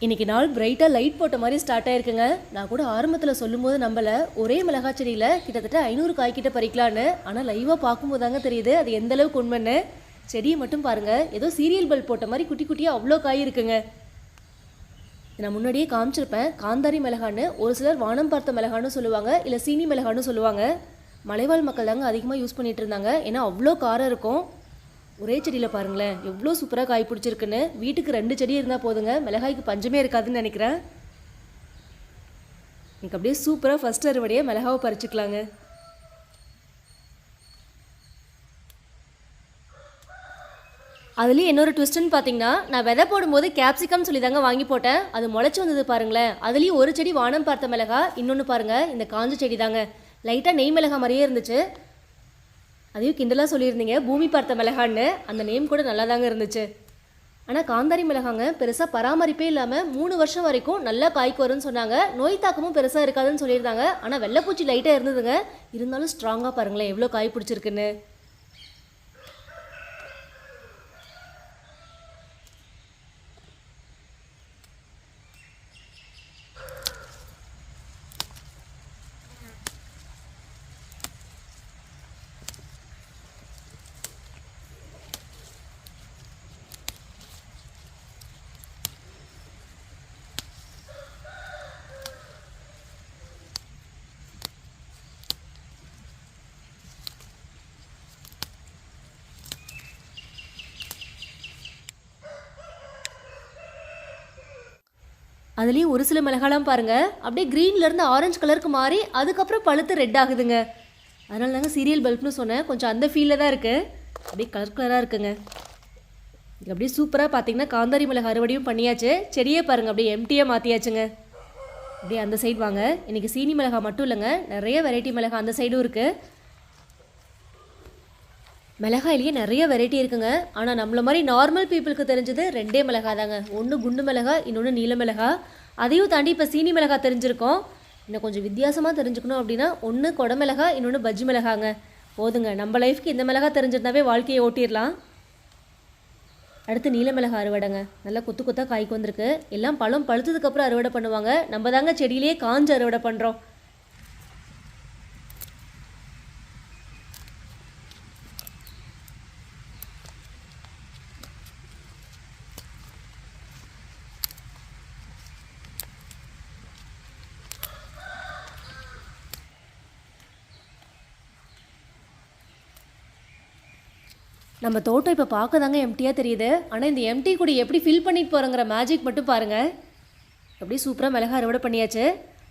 இன்றைக்கி நாள் பிரைட்டாக லைட் போட்ட மாதிரி ஸ்டார்ட் ஆயிருக்குங்க. நான் கூட ஆரம்பத்தில் சொல்லும்போது நம்பலை, ஒரே மிளகாய் செடியில் கிட்டத்தட்ட 500 காய் கிட்ட பறிக்கலான்னு. ஆனால் லைவாக பார்க்கும்போது தாங்க தெரியுது அது எந்த அளவுக்கு உண்மைன்னு. செடியை மட்டும் பாருங்கள், ஏதோ சீரியல் பல்ப் போட்ட மாதிரி குட்டி குட்டியாக அவ்வளோ காய் இருக்குங்க. நான் முன்னாடியே காமிச்சிருப்பேன், காந்தாரி மிளகான்னு. ஒரு சிலர் வானம் பார்த்த மிளகான்னு சொல்லுவாங்க, இல்லை சீனி மிளகான்னு சொல்லுவாங்க. மலைவாழ் மக்கள் தாங்க அதிகமாக யூஸ் பண்ணிகிட்டு இருந்தாங்க, ஏன்னா அவ்வளோ காரம் இருக்கும். ஒரே செடியில் பாருங்களேன் எவ்வளோ சூப்பராக காய் பிடிச்சிருக்குன்னு. வீட்டுக்கு 2 செடி இருந்தால் போதுங்க, மிளகாய்க்கு பஞ்சமே இருக்காதுன்னு நினைக்கிறேன். எனக்கு அப்படியே சூப்பராக ஃபஸ்ட் அறுவடையே மிளகாவை பறிச்சுக்கலாங்க. அதுலேயும் இன்னொரு ட்விஸ்ட்டுன்னு பார்த்தீங்கன்னா, நான் விதை போடும்போது கேப்சிகம் சொல்லி தாங்க வாங்கி போட்டேன். அது முளைச்சி வந்தது பாருங்களேன். அதுலேயும் ஒரு செடி வானம் பார்த்த மிளகா, இன்னொன்று பாருங்கள் இந்த காஞ்ச செடி தாங்க. லைட்டாக நெய் மிளகா மாதிரியே இருந்துச்சு. அதையும் கிண்டலாக சொல்லியிருந்தீங்க பூமி பார்த்த மிளகான்னு. அந்த நேம் கூட நல்லா தாங்க இருந்துச்சு. ஆனால் காந்தாரி மிளகாங்க பெருசாக பராமரிப்பே இல்லாமல் 3 வருஷம் வரைக்கும் நல்லா காய்க்கு வரும்னு சொன்னாங்க. நோய் தாக்கமும் பெருசாக இருக்காதுன்னு சொல்லியிருந்தாங்க. ஆனால் வெள்ளைப்பூச்சி லைட்டாக இருந்ததுங்க, இருந்தாலும் ஸ்ட்ராங்காக பாருங்களேன் எவ்வளோ காய் பிடிச்சிருக்குன்னு. அதுலேயும் ஒரு சில மிளகாலாம் பாருங்கள் அப்படியே க்ரீன்லேருந்து ஆரஞ்சு கலருக்கு மாறி அதுக்கப்புறம் பழுத்து ரெட் ஆகுதுங்க. அதனால தாங்க சீரியல் பல்ப்னு சொன்னேன், கொஞ்சம் அந்த ஃபீலில் தான் இருக்குது. அப்படியே கலர் கலராக இருக்குங்க. இது அப்படியே சூப்பராக பார்த்தீங்கன்னா காந்தாரி மிளகாய் அறுவடையும் பண்ணியாச்சு. செடியே பாருங்கள் அப்படியே எம்டியாக மாற்றியாச்சுங்க. அப்படியே அந்த சைடு வாங்க. இன்றைக்கி சீனி மிளகாய் மட்டும் இல்லைங்க, நிறைய வெரைட்டி மிளகாய் அந்த சைடும் இருக்குது. மிளகாயிலேயே நிறைய வெரைட்டி இருக்குங்க. ஆனால் நம்மள மாதிரி நார்மல் பீப்புளுக்கு தெரிஞ்சது 2 மிளகாய் தாங்க. ஒன்று குண்டு மிளகாய், இன்னொன்று நீல மிளகாய். அதையும் தாண்டி இப்போ சீனி மிளகாய் தெரிஞ்சிருக்கோம். இன்னும் கொஞ்சம் வித்தியாசமாக தெரிஞ்சுக்கணும் அப்படின்னா ஒன்று கொடை மிளகாய், இன்னொன்று பஜ்ஜி மிளகாங்க. போதுங்க, நம்ம லைஃப்க்கு இந்த மிளகாய் தெரிஞ்சிருந்தாவே வாழ்க்கையை ஓட்டிடலாம். அடுத்து நீல மிளகாய் அறுவடைங்க. நல்லா கொத்து கொத்தாக காய்க்கு வந்திருக்கு. எல்லாம் பழம் பழுத்ததுக்கப்புறம் அறுவடை பண்ணுவாங்க. நம்ம தாங்க செடியிலேயே காஞ்சு அறுவடை பண்ணுறோம். நம்ம தோட்டம் இப்போ பார்க்க தாங்க எம்டியாக தெரியுது. ஆனால் இந்த எம்டி கூட எப்படி ஃபில் பண்ணிட்டு போகிறோங்கிற மேஜிக் மட்டும் பாருங்கள். அப்படியே சூப்பராக மிளகாய் அறுவடை பண்ணியாச்சு.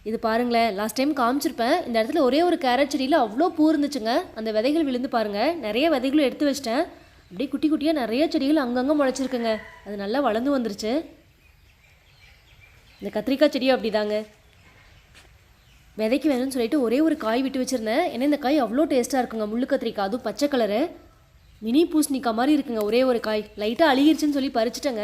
இது பாருங்களேன், லாஸ்ட் டைம் காமிச்சிருப்பேன். இந்த இடத்துல ஒரே ஒரு கேரட் செடியில் அவ்வளோ பூ இருந்துச்சுங்க. அந்த விதைகள் விழுந்து பாருங்கள், நிறைய விதைகளும் எடுத்து வச்சிட்டேன். அப்படியே குட்டி குட்டியாக நிறைய செடிகள் அங்கங்கே முளைச்சிருக்குங்க. அது நல்லா வளர்ந்து வந்துருச்சு. இந்த கத்திரிக்காய் செடியும் அப்படி தாங்க. விதைக்கு வேணும்னு சொல்லிட்டு ஒரே ஒரு காய் விட்டு வச்சுருந்தேன். ஏன்னா இந்த காய் அவ்வளோ டேஸ்ட்டாக இருக்குங்க. முள்ளு கத்திரிக்காய், அதுவும் பச்சை கலரு. மினி பூசணிக்காய் மாதிரி இருக்குங்க. ஒரே ஒரு காய் லைட்டாக அழுகிருச்சுன்னு சொல்லி பறிச்சிட்டேங்க.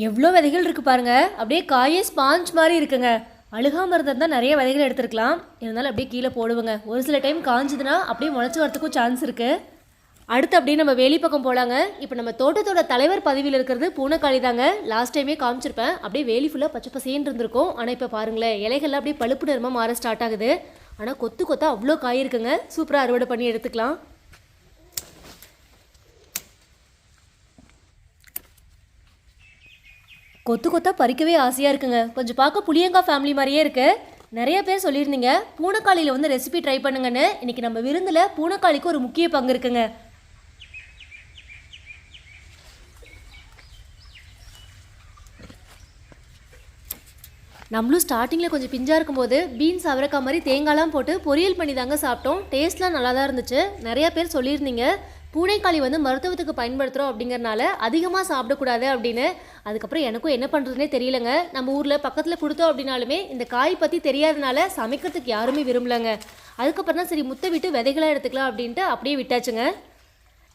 எவ்வளோ விதைகள் இருக்குது பாருங்கள். அப்படியே காயே ஸ்பாஞ்ச் மாதிரி இருக்குங்க. அழுகாமல் இருந்தால் நிறைய விதைகள் எடுத்துருக்கலாம். இருந்தாலும் அப்படியே கீழே போடுவேங்க. ஒரு சில டைம் காஞ்சதுன்னா அப்படியே முளைச்சி வரத்துக்கும் சான்ஸ் இருக்குது. அடுத்து அப்படியே நம்ம வேலி பக்கம் போகலாங்க. இப்போ நம்ம தோட்டத்தோட தலைவர் பதவியில் இருக்கிறது பூனைக்காளி தாங்க. லாஸ்ட் டைமே காமிச்சிருப்பேன். அப்படியே வேலி ஃபுல்லாக பச்சை பசேன்னு இருந்திருக்கும். ஆனால் இப்போ பாருங்களேன், இலைகள்லாம் அப்படியே பழுப்பு நிறமாக மாற ஸ்டார்ட் ஆகுது. ஆனால் கொத்து கொத்தா அவ்வளோ காய் இருக்குங்க. சூப்பராக அறுவடை பண்ணி எடுத்துக்கலாம். கொத்து கொத்தா பறிக்கவே ஆசையாக இருக்குங்க. கொஞ்சம் பார்க்க புளியங்காய் ஃபேமிலி மாதிரியே இருக்குது. நிறைய பேர் சொல்லியிருந்தீங்க பூனைக்காளியில் வந்து ரெசிபி ட்ரை பண்ணுங்கன்னு. இன்றைக்கி நம்ம விருந்தில் பூனைக்காளிக்கு ஒரு முக்கிய பங்கு இருக்குங்க. நம்மளும் ஸ்டார்டிங்கில் கொஞ்சம் பிஞ்சாக இருக்கும்போது பீன்ஸ் அவரைக்காய் மாதிரி தேங்காய்லாம் போட்டு பொரியல் பண்ணி தாங்க சாப்பிட்டோம். டேஸ்ட்லாம் நல்லா தான் இருந்துச்சு. நிறையா பேர் சொல்லியிருந்தீங்க பூனைக்காளி வந்து மருத்துவத்துக்கு பயன்படுத்துகிறோம் அப்படிங்கிறனால அதிகமாக சாப்பிடக்கூடாது அப்படின்னு. அதுக்கப்புறம் எனக்கும் என்ன பண்ணுறதுனே தெரியலங்க. நம்ம ஊரில் பக்கத்தில் கொடுத்தோம் அப்படின்னாலுமே இந்த காய் பற்றி தெரியாதனால சமைக்கிறதுக்கு யாருமே விரும்பலைங்க. அதுக்கப்புறம் தான் சரி முத்தை விட்டு விதைகளாக எடுத்துக்கலாம் அப்படின்ட்டு அப்படியே விட்டாச்சுங்க.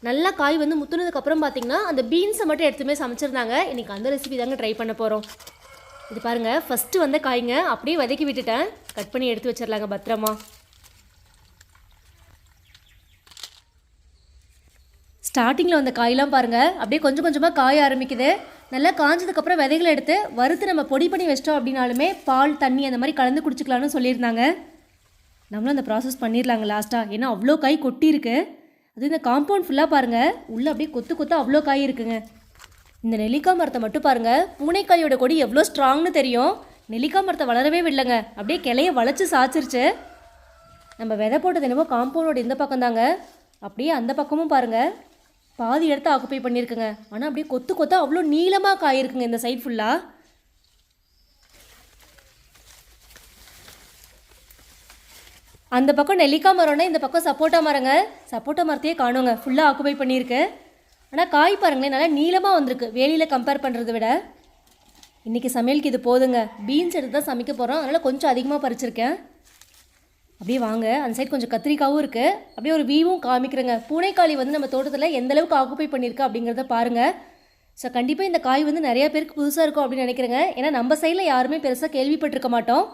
நல்லா காய் வந்து முத்துனதுக்கப்புறம் பார்த்திங்கன்னா அந்த பீன்ஸை மட்டும் எடுத்துமே சமைச்சிருந்தாங்க. இன்றைக்கி அந்த ரெசிபி தாங்க ட்ரை பண்ண போகிறோம். இது பாருங்கள், ஃபஸ்ட்டு வந்த காய்ங்க அப்படியே வதக்கி விட்டுட்டேன். கட் பண்ணி எடுத்து வச்சிடலாங்க பத்திரமா. ஸ்டார்டிங்கில் வந்த காயெல்லாம் பாருங்கள் அப்படியே கொஞ்சம் கொஞ்சமாக காய ஆரம்பிக்குது. நல்லா காஞ்சதுக்கப்புறம் விதைகளை எடுத்து வறுத்து நம்ம பொடி பண்ணி வச்சிட்டோம் அப்படின்னாலுமே பால் தண்ணி அந்த மாதிரி கலந்து குடிச்சிக்கலாம்னு சொல்லியிருந்தாங்க. நம்மளும் அந்த ப்ராசஸ் பண்ணிடலாங்க லாஸ்ட்டாக. ஏன்னா அவ்வளோ காய் கொட்டி இருக்கு. அது இந்த காம்பவுண்ட் ஃபுல்லாக பாருங்கள் உள்ளே அப்படியே கொத்து கொத்து அவ்வளோ காய் இருக்குங்க. இந்த நெல்லிக்காய் மரத்தை மட்டும் பாருங்கள், பூனைக்காயோட கொடி எவ்வளோ ஸ்ட்ராங்னு தெரியும். நெல்லிக்காய் மரத்தை வளரவே விடலைங்க, அப்படியே கிளைய வளைச்சி சாய்ச்சிருச்சு. நம்ம விதை போட்டது என்னமோ காம்பவுண்டோட இந்த பக்கம் தாங்க, அப்படியே அந்த பக்கமும் பாருங்கள் பாதி இடத்த ஆக்குப்பை பண்ணியிருக்குங்க. ஆனால் அப்படியே கொத்து கொத்தா அவ்வளோ நீளமாக காயிருக்குங்க இந்த சைட் ஃபுல்லாக. அந்த பக்கம் நெல்லிக்காய் மரம்னா இந்த பக்கம் சப்போட்டா மரங்க. சப்போட்டா மரத்தையே காணுங்க, ஃபுல்லாக ஆக்குப்பை பண்ணியிருக்கு. ஆனால் காய் பாருங்களேன் நல்லா நீளமாக வந்திருக்கு வேலியில் கம்பேர் பண்ணுறதை விட. இன்றைக்கி சமையலுக்கு இது போதுங்க. பீன்ஸ் எடுத்து தான் சமைக்க போகிறோம், அதனால் கொஞ்சம் அதிகமாக பறிச்சிருக்கேன். அப்படியே வாங்க, அந்த சைட் கொஞ்சம் கத்திரிக்காவும் இருக்குது. அப்படியே ஒரு வீவும் காமிக்கிறேங்க. பூனைக்காளி வந்து நம்ம தோட்டத்தில் எந்தளவுக்கு ஆக்குப்பை பண்ணியிருக்கா அப்படிங்கிறத பாருங்கள். ஸோ கண்டிப்பாக இந்த காய் வந்து நிறையா பேருக்கு புதுசாக இருக்கும் அப்படின்னு நினைக்கிறேங்க. ஏன்னா நம்ம சைடில் யாருமே பெருசாக கேள்விப்பட்டிருக்க மாட்டோம்.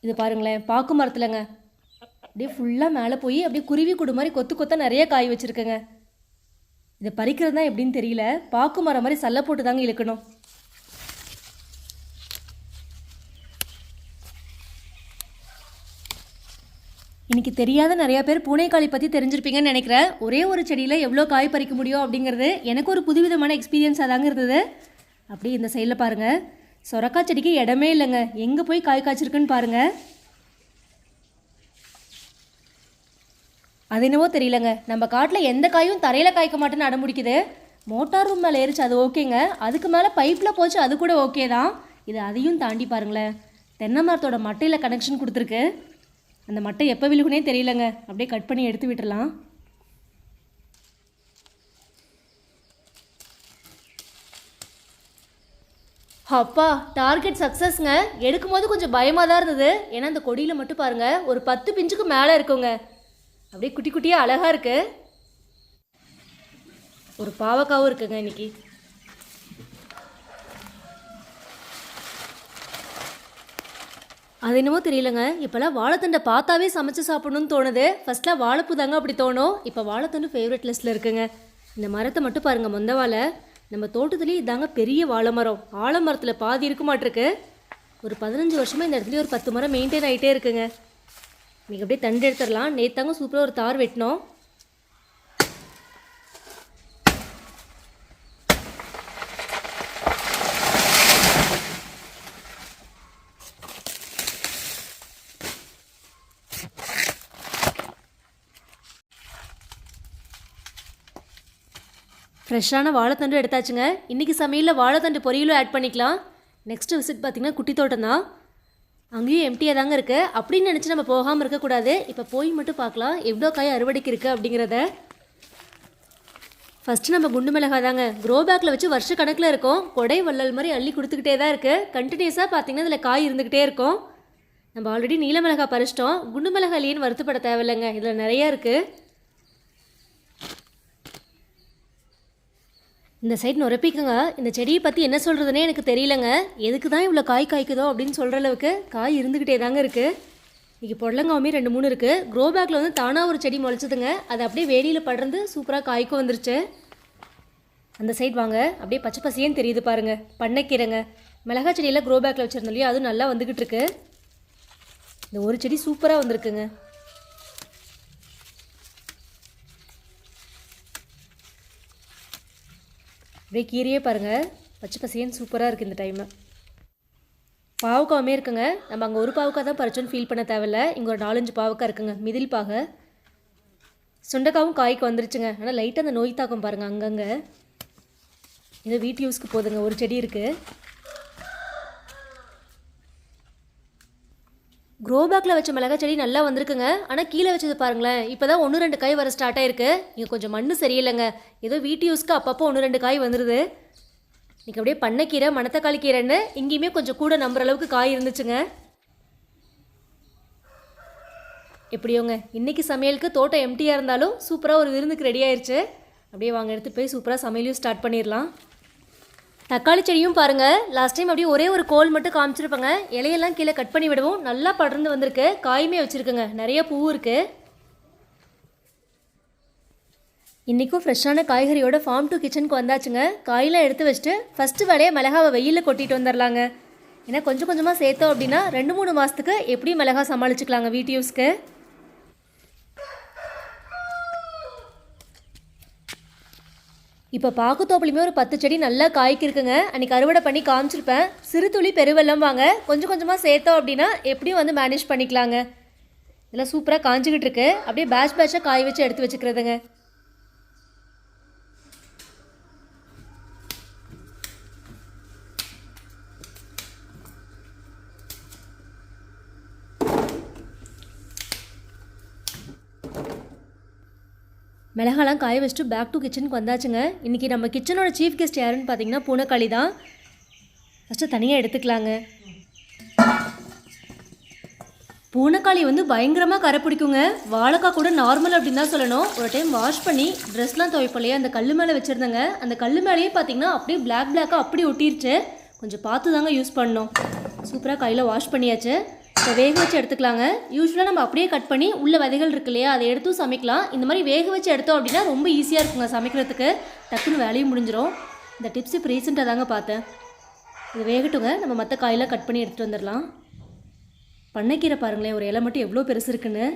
இது பாருங்களேன், பாக்கு மரத்துலங்க அப்படியே ஃபுல்லாக மேலே போய் அப்படியே குருவி கூடு மாதிரி கொத்து கொத்தாக நிறைய காய் வச்சுருக்கேங்க. இதை பறிக்கிறது தான் எப்படின்னு தெரியல, பாக்கு மரம் மாதிரி சல்லை போட்டு தாங்க இழுக்கணும். இன்றைக்கி தெரியாத நிறையா பேர் பூனைக்காளி பற்றி தெரிஞ்சிருப்பீங்கன்னு நினைக்கிறேன். ஒரே ஒரு செடியில் எவ்வளோ காய் பறிக்க முடியும் அப்படிங்கிறது எனக்கு ஒரு புதுவிதமான எக்ஸ்பீரியன்ஸாக தாங்க இருந்தது. அப்படியே இந்த சைடில் பாருங்கள், சொரக்காய் செடிக்கு இடமே இல்லைங்க, எங்கே போய் காய் காய்ச்சிருக்குன்னு பாருங்கள். அது என்னவோ தெரியலங்க, நம்ம காட்டில் எந்த காயும் தரையில் காய்க்க மாட்டேன்னு அடம்பிடிக்குது. மோட்டார் ரூம் மேலே ஏறிச்சு அது ஓகேங்க, அதுக்கு மேலே பைப்பில் போச்சு அது கூட ஓகே தான். இது அதையும் தாண்டி பாருங்களேன், தென்னை மரத்தோட மட்டையில் கனெக்ஷன் கொடுத்துருக்கு. அந்த மட்டை எப்போ விழுகுனே தெரியலங்க, அப்படியே கட் பண்ணி எடுத்து விட்டுடலாம். அப்பா டார்கெட் சக்ஸஸ்ங்க. எடுக்கும்போது கொஞ்சம் பயமாக தான் இருந்தது. ஏன்னா அந்த கொடியில் மட்டும் பாருங்கள் ஒரு 10 பிஞ்சுக்கு மேலே இருக்குங்க. அப்படியே குட்டி குட்டியாக அழகாக இருக்குது. ஒரு பாவக்காவும் இருக்குங்க இன்றைக்கி. அது என்னமோ தெரியலங்க, இப்போல்லாம் வாழைத்தண்டை பார்த்தாவே சமைச்சு சாப்பிடணும்னு தோணுது. ஃபஸ்ட்டில் வாழைப்பூ தாங்க அப்படி தோணும், இப்போ வாழைத்தண்டு ஃபேவரட் லிஸ்ட்டில் இருக்குங்க. இந்த மரத்தை மட்டும் பாருங்கள், மொந்த வாழை. நம்ம தோட்டத்துலேயே இதாங்க பெரிய வாழை மரம். ஆலமரத்தில் பாதி இருக்க மாட்டிருக்கு. ஒரு 15 வருஷமாக இந்த இடத்துலேயே ஒரு 10 மரம் மெயின்டைன் ஆகிட்டே இருக்குங்க. நீங்கள் அப்படியே தண்டு எடுத்துடலாம். நேற்றாங்க சூப்பராக ஒரு தார் வெட்டினோம். ஃப்ரெஷ்ஷான வாழைத்தண்டு எடுத்தாச்சுங்க. இன்றைக்கி சமையலில் வாழைத்தண்டு பொரியலும் ஆட் பண்ணிக்கலாம். நெக்ஸ்ட்டு விசிட் பார்த்திங்கன்னா குட்டி தோட்டம் தான். அங்கேயும் எம்டியாக தாங்க இருக்குது. அப்படின்னு நினச்சி நம்ம போகாமல் இருக்கக்கூடாது. இப்போ போய் மட்டும் பார்க்கலாம் எவ்வளோ காய் அறுவடைக்கு இருக்குது அப்படிங்கிறத. ஃபஸ்ட்டு நம்ம குண்டு மிளகாய் தாங்க க்ரோ பேக்கில் வச்சு வருஷ கணக்கில் இருக்கும். கொடை வள்ளல் மாதிரி அள்ளி கொடுத்துக்கிட்டே தான் இருக்குது. கண்டினியூஸாக பார்த்திங்கன்னா இதில் காய் இருந்துக்கிட்டே இருக்கும். நம்ம ஆல்ரெடி நீல மிளகாய் பறிச்சிட்டோம். குண்டு மிளகாய் இல்லைன்னு வருத்தப்பட தேவையில்லைங்க, இதில் நிறையா இருக்குது. இந்த சைட் நுரப்பிக்குங்க. இந்த செடியை பற்றி என்ன சொல்கிறதுனே எனக்கு தெரியலங்க. எதுக்கு தான் இவ்வளோ காய் காய்க்குதோ அப்படின்னு சொல்கிற அளவுக்கு காய் இருந்துக்கிட்டே தாங்க இருக்குது. இன்றைக்கி பொடலங்காவுமே 2-3 இருக்குது. க்ரோ பேக்கில் வந்து தானாக ஒரு செடி முளைச்சதுங்க. அது அப்படியே வேலியில் படர்ந்து சூப்பராக காய்க்கும் வந்துருச்சு. அந்த சைட் வாங்க, அப்படியே பச்சை பசையேன்னு தெரியுது பாருங்கள், பண்ணைக்கீரைங்க. மிளகாய் செடியில் க்ரோ பேக்கில் வச்சுருந்தோம் இல்லையா, அதுவும் நல்லா வந்துக்கிட்டு இருக்கு. இந்த ஒரு செடி சூப்பராக வந்திருக்குங்க. அப்படியே கீரையே பாருங்கள், பச்சை பசையன்னு சூப்பராக இருக்குது இந்த டைமு. பாவக்காவுமே இருக்குங்க. நம்ம அங்கே ஒரு பாவக்காய் தான் பறிச்சோன்னு ஃபீல் பண்ண தேவையில்ல. இங்கே ஒரு 4-5 பாவக்காய் இருக்குங்க, மிதில் பாக. சுண்டைக்காவும் காய்க்கு வந்துருச்சுங்க. ஆனால் லைட்டாக அந்த நோய் தாக்கம் பாருங்கள் அங்கங்கே. ஏதோ வீட்டு யூஸ்க்கு போதுங்க, ஒரு செடி இருக்குது. க்ரோ பேக்கில் வச்ச மிளகாய் செடி நல்லா வந்திருக்குங்க. ஆனால் கீழே வச்சது பாருங்களேன், இப்போ தான் 1-2 காய் வர ஸ்டார்ட் ஆகிருக்கு. இங்கே கொஞ்சம் மண் சரியில்லைங்க, ஏதோ வீட்டு யூஸ்க்கு அப்பப்போ 1-2 காய் வந்துடுது. இன்றைக்கி அப்படியே பண்ணைக்கீரை மணத்தக்காளி கீரைன்னு இங்கேயுமே கொஞ்சம் கூட நம்புற அளவுக்கு காய் இருந்துச்சுங்க. எப்படியோங்க இன்றைக்கி சமையலுக்கு தோட்டம் எம்டியாக இருந்தாலும் சூப்பராக ஒரு விருந்துக்கு ரெடி ஆயிடுச்சு. அப்படியே வாங்க எடுத்து போய் சூப்பராக சமையலையும் ஸ்டார்ட் பண்ணிடலாம். தக்காளி செடியும் பாருங்கள், லாஸ்ட் டைம் அப்படியே ஒரே ஒரு கோல் மட்டும் காமிச்சிருப்பாங்க. இலையெல்லாம் கீழே கட் பண்ணி விடுவோம், நல்லா படர்ந்து வந்திருக்கு. காயுமே வச்சுருக்குங்க, நிறைய பூ இருக்குது. இன்றைக்கும் ஃப்ரெஷ்ஷான காய்கறியோட ஃபார்ம் டு கிச்சனுக்கு வந்தாச்சுங்க. காயெல்லாம் எடுத்து வச்சுட்டு ஃபஸ்ட்டு வேலையை மிளகாவை வெயிலில் கொட்டிட்டு வந்துடலாங்க. ஏன்னா கொஞ்சம் கொஞ்சமாக சேர்த்தோம் அப்படின்னா 2-3 மாதத்துக்கு எப்படியும் மிளகா சமாளிச்சுக்கலாங்க வீட்டு யூஸ்க்கு. இப்போ பாக்குத்தோப்புலையுமே ஒரு 10 செடி நல்லா காய்க்கு இருக்குங்க. அன்றைக்கி அறுவடை பண்ணி காமிச்சிருப்பேன். சிறு துளி பெருவெல்லம் வாங்க கொஞ்சம் கொஞ்சமாக சேர்த்தோம் அப்படின்னா எப்படியும் வந்து மேனேஜ் பண்ணிக்கலாங்க. இதெல்லாம் சூப்பராக காஞ்சிக்கிட்டு இருக்கு. அப்படியே பேட்சாக காய வச்சு எடுத்து வச்சுக்கிறதுங்க. மிளகாலாம் காய வச்சுட்டு பேக் டு கிச்சனுக்கு வந்தாச்சுங்க. இன்றைக்கி நம்ம கிச்சனோட சீஃப் கெஸ்ட் யாருன்னு பார்த்தீங்கன்னா பூனைக்காளி தான். ஃபஸ்ட்டு தனியாக எடுத்துக்கலாங்க. பூனைக்காளி வந்து பயங்கரமாக கரை பிடிக்குங்க. வாழைக்காய் கூட நார்மல் அப்படின்னு தான் சொல்லணும். ஒரு டைம் வாஷ் பண்ணி ட்ரெஸ்லாம் துவைப்பலையே அந்த கல் மேலே வச்சுருந்தேங்க. அந்த கல் மேலேயே பார்த்தீங்கன்னா அப்படியே பிளாக்காக அப்படி ஒட்டிருச்சு. கொஞ்சம் பார்த்து தாங்க யூஸ் பண்ணோம். சூப்பராக கையில் வாஷ் பண்ணியாச்சு. இப்போ வேக வச்சு எடுத்துக்கலாங்க. யூஸ்வலாக நம்ம அப்படியே கட் பண்ணி உள்ள விதைகள் இருக்கு இல்லையா, அதை எடுத்தும் சமைக்கலாம். இந்த மாதிரி வேக வச்சு எடுத்தோம் அப்படின்னா ரொம்ப ஈஸியாக இருக்குங்க சமைக்கிறதுக்கு. டக்குன்னு வேலையும் முடிஞ்சிடும். இந்த டிப்ஸ் இப்போ ரீசெண்டாக தாங்க பார்த்தேன். இது வேகட்டுங்க. நம்ம மற்ற காயெல்லாம் கட் பண்ணி எடுத்துகிட்டு வந்துடலாம். பண்ணைக்கீரை பாருங்களேன், ஒரு இலை மட்டும் எவ்வளோ பெருசு இருக்குன்னு.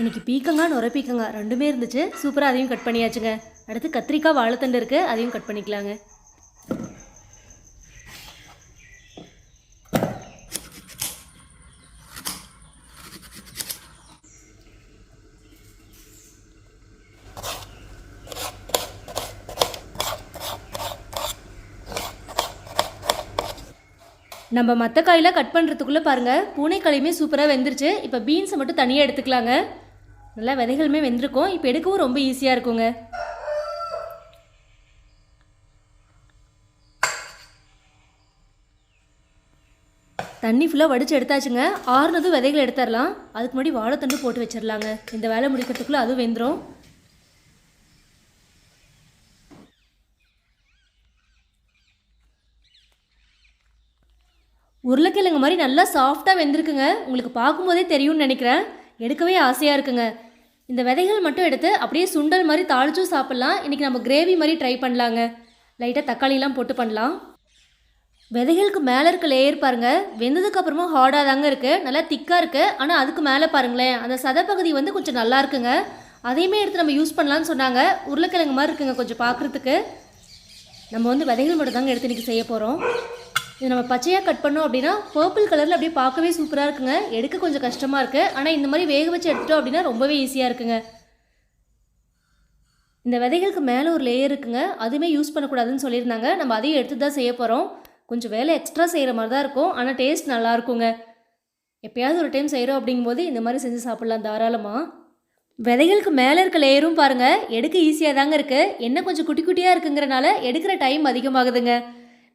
இன்றைக்கி பீக்கங்காய் நுர பீக்கங்காய் ரெண்டுமே இருந்துச்சு. சூப்பராக அதையும் கட் பண்ணியாச்சுங்க. அடுத்து கத்திரிக்காய் வாழைத்தண்டு இருக்குது, அதையும் கட் பண்ணிக்கலாங்க. நம்ம மற்ற காயெல்லாம் கட் பண்ணுறதுக்குள்ளே பாருங்கள் பூனைக்காயுமே சூப்பராக வெந்துருச்சு. இப்போ பீன்ஸை மட்டும் தனியாக எடுத்துக்கலாங்க. நல்லா விதைகளுமே வெந்திருக்கும். இப்போ எடுக்கவும் ரொம்ப ஈஸியாக இருக்குங்க. தண்ணி ஃபுல்லாக வடித்து எடுத்தாச்சுங்க. ஆறுனதும் விதைகள் எடுத்துடலாம். அதுக்கு முன்னாடி வாழைத்தண்டு போட்டு வச்சிடலாங்க. இந்த வேலை முடிக்கிறதுக்குள்ளே அதுவும் வெந்துடும். உருளைக்கிழங்கு மாதிரி நல்லா சாஃப்டாக வெந்திருக்குங்க. உங்களுக்கு பார்க்கும்போதே தெரியும்னு நினைக்கிறேன். எடுக்கவே ஆசையாக இருக்குங்க. இந்த விதைகள் மட்டும் எடுத்து அப்படியே சுண்டல் மாதிரி தாளிச்சும் சாப்பிட்லாம். இன்றைக்கி நம்ம கிரேவி மாதிரி ட்ரை பண்ணலாங்க. லைட்டாக தக்காளிலாம் போட்டு பண்ணலாம். விதைகளுக்கு மேலே இருக்க லேயர் பாருங்கள், வெந்ததுக்கப்புறமா ஹார்டாக தாங்க இருக்குது. நல்லா திக்காக இருக்குது. ஆனால் அதுக்கு மேலே பாருங்களேன், அந்த சதைப்பகுதி வந்து கொஞ்சம் நல்லா இருக்குங்க. அதையுமே எடுத்து நம்ம யூஸ் பண்ணலான்னு சொன்னாங்க. உருளைக்கிழங்கு மாதிரி இருக்குங்க கொஞ்சம் பார்க்குறதுக்கு. நம்ம வந்து விதைகள் மட்டும் தாங்க எடுத்து இன்றைக்கி செய்ய போகிறோம். இது நம்ம பச்சையாக கட் பண்ணோம் அப்படின்னா பர்பிள் கலரில் அப்படியே பார்க்கவே சூப்பராக இருக்குங்க. எடுக்க கொஞ்சம் கஷ்டமாக இருக்குது. ஆனால் இந்த மாதிரி வேக வச்சு எடுத்துட்டோம் அப்படின்னா ரொம்பவே ஈஸியாக இருக்குங்க. இந்த விதைகளுக்கு மேலே ஒரு லேயர் இருக்குங்க, அதுவுமே யூஸ் பண்ணக்கூடாதுன்னு சொல்லியிருந்தாங்க. நம்ம அதையும் எடுத்து தான் செய்ய போகிறோம். கொஞ்சம் வேலை எக்ஸ்ட்ரா செய்கிற மாதிரி தான் இருக்கும். ஆனால் டேஸ்ட் நல்லா இருக்குங்க. எப்போயாவது ஒரு டைம் செய்கிறோம் அப்படிங்கும்போது இந்த மாதிரி செஞ்சு சாப்பிட்லாம் தாராளமாக. விதைகளுக்கு மேலே இருக்க லேயரும் பாருங்கள், எடுக்க ஈஸியாக தாங்க இருக்குது. என்ன கொஞ்சம் குட்டி குட்டியாக இருக்குங்கிறனால எடுக்கிற டைம் அதிகமாகுதுங்க.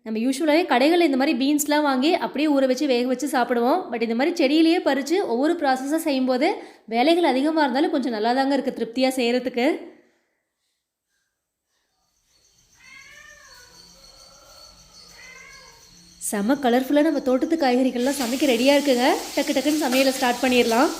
நம்ம யூஸ்வலாகவே கடைகளில் இந்த மாதிரி பீன்ஸ்லாம் வாங்கி அப்படியே ஊற வச்சு வேக வச்சு சாப்பிடுவோம். பட் இந்த மாதிரி செடியிலேயே பறித்து ஒவ்வொரு ப்ராசஸாக செய்யும்போது வேலைகள் அதிகமாக இருந்தாலும் கொஞ்சம் நல்லா தாங்க இருக்குது திருப்தியாக செய்கிறதுக்கு. செம்ம கலர்ஃபுல்லாக நம்ம தோட்டத்து காய்கறிகள்லாம் சமைக்க ரெடியாக இருக்குங்க. டக்கு டக்குன்னு சமையலை ஸ்டார்ட் பண்ணிடலாம்.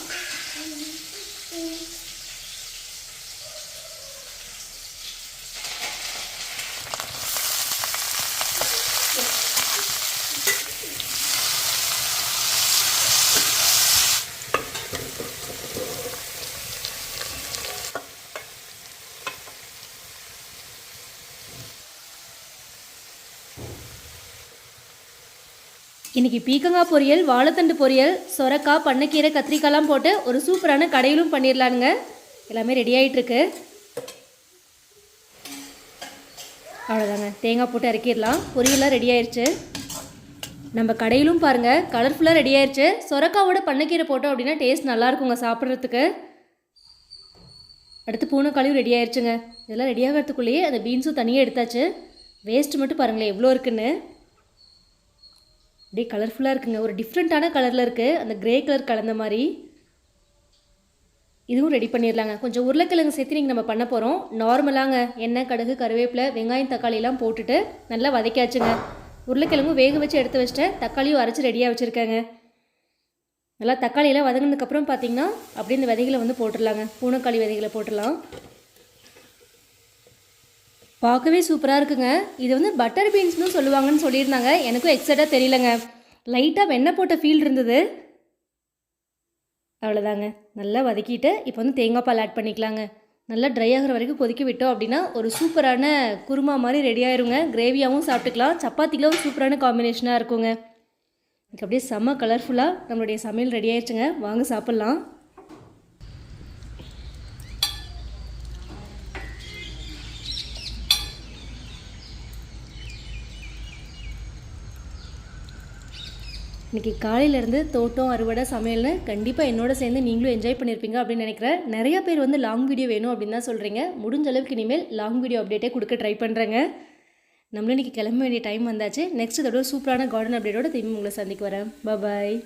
இன்றைக்கி பீக்கங்காய் பொரியல், வாழைத்தண்டு பொரியல், சொரக்காய், பண்ணைக்கீரை, கத்திரிக்காய்லாம் போட்டு ஒரு சூப்பரான கடையிலும் பண்ணிடலானுங்க. எல்லாமே ரெடி ஆகிட்டுருக்கு. அவ்வளோதாங்க, தேங்காய் போட்டு இறக்கிடலாம். பொரியல்லாம் ரெடி ஆயிடுச்சு. நம்ம கடையிலும் பாருங்கள் கலர்ஃபுல்லாக ரெடி ஆயிடுச்சு. சொரக்காவோட பண்ணைக்கீரை போட்டோம் அப்படின்னா டேஸ்ட் நல்லாயிருக்குங்க சாப்பிட்றதுக்கு. அடுத்து பூனைக்காளியும் ரெடி ஆயிடுச்சுங்க. இதெல்லாம் ரெடி ஆகிறதுக்குள்ளேயே அந்த பீன்ஸும் தனியாக எடுத்தாச்சு. வேஸ்ட்டு மட்டும் பாருங்களேன் எவ்வளோ இருக்குன்னு. அப்படியே கலர்ஃபுல்லாக இருக்குங்க. ஒரு டிஃப்ரெண்ட்டான கலரில் இருக்குது, அந்த க்ரே கலர் கலந்த மாதிரி. இதுவும் ரெடி பண்ணிடலாங்க. கொஞ்சம் உருளைக்கிழங்கு சேர்த்து நீங்கள் நம்ம பண்ண போகிறோம். நார்மலாங்க எண்ணெய், கடுகு, கருவேப்பிலை, வெங்காயம், தக்காளிலாம் போட்டுட்டு நல்லா வதக்கியாச்சுங்க. உருளைக்கிழங்கும் வேக வச்சு எடுத்து வச்சுட்டேன். தக்காளியும் அரைச்சி ரெடியாக வச்சுருக்கேங்க. நல்லா தக்காளியெல்லாம் வதங்கினதுக்கப்புறம் பார்த்திங்கன்னா அப்படியே இந்த விதைகளை வந்து போட்டுடலாங்க. பூனைக்காளி விதைகளை போட்டுடலாம். பார்க்கவே சூப்பராக இருக்குங்க. இது வந்து பட்டர் பீன்ஸ்னு சொல்லுவாங்கன்னு சொல்லியிருந்தாங்க. எனக்கும் எக்ஸாக்டாக தெரியலங்க. லைட்டாக வெண்ணெய் போட்ட ஃபீல் இருந்தது. அவ்வளோதாங்க, நல்லா வதக்கிட்டு இப்போ வந்து தேங்காய் பால் ஆட் பண்ணிக்கலாங்க. நல்லா ட்ரை ஆகிற வரைக்கும் கொதிக்க விட்டோம் அப்படின்னா ஒரு சூப்பரான குருமா மாதிரி ரெடி ஆயிருங்க. கிரேவியாகவும் சாப்பிட்டுக்கலாம். சப்பாத்தியில் ஒரு சூப்பரான காம்பினேஷனாக இருக்குங்க. எனக்கு அப்படியே செம்ம கலர்ஃபுல்லாக நம்மளுடைய சமையல் ரெடி ஆயிடுச்சுங்க. வாங்க சாப்பிட்லாம். இன்றைக்கி காலையிலேருந்து தோட்டம், அறுவடை, சமையல்னு கண்டிப்பாக என்னோட சேர்ந்து நீங்களும் என்ஜாய் பண்ணியிருப்பீங்க அப்படின்னு நினைக்கிறேன். நிறைய பேர் வந்து லாங் வீடியோ வேணும் அப்படின்னு தான் சொல்கிறீங்க. முடிஞ்ச அளவுக்கு இனிமேல் லாங் வீடியோ அப்டேட்டே கொடுக்க ட்ரை பண்ணுறேங்க. நம்மளும் இன்றைக்கி கிளம்ப வேண்டிய டைம் வந்தாச்சு. நெக்ஸ்ட் இதோட சூப்பரான கார்டன் அப்டேட்டோட திரும்பி உங்களை சந்திக்கு வரேன். பாய்.